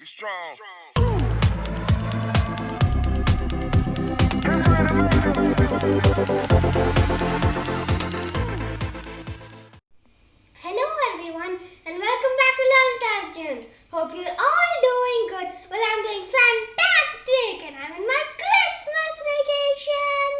strong. Hello everyone and welcome back to Learn Tangent. Hope you're all doing good. Well, I'm doing fantastic and I'm in my Christmas vacation.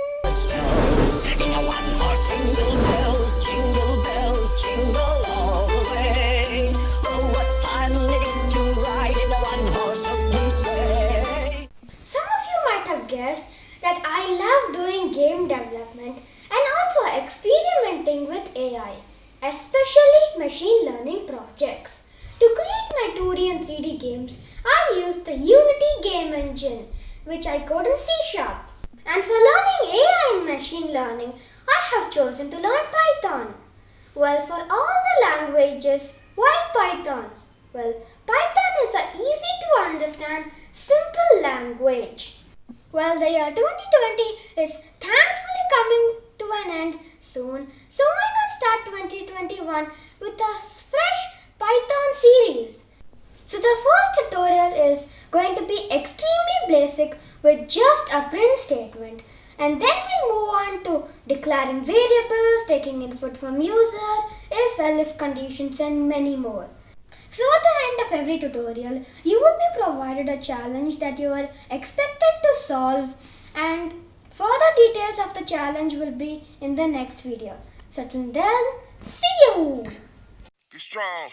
In a one-horse jingle bells, jingle all the way. Oh, what fun it is to ride in a one-horse open sleigh. Some of you might have guessed that I love doing game development and also experimenting with AI, especially machine learning projects. To create my 2D and 3D games, I use the Unity game engine, which I code in C#. And for learning AI and machine learning, I have chosen to learn Python. Well, for all the languages, why Python? Well, Python is a easy to understand, simple language. Well, the year 2020 is thankfully coming to an end soon, so why not start 2021 with a fresh Python series? So the first tutorial is going to be extremely basic with just a print statement, and then we'll move on to declaring variables, taking input from user, if conditions, and many more. So at the end of every tutorial, you will be provided a challenge that you are expected to solve, and further details of the challenge will be in the next video. So till then, see you! Be strong.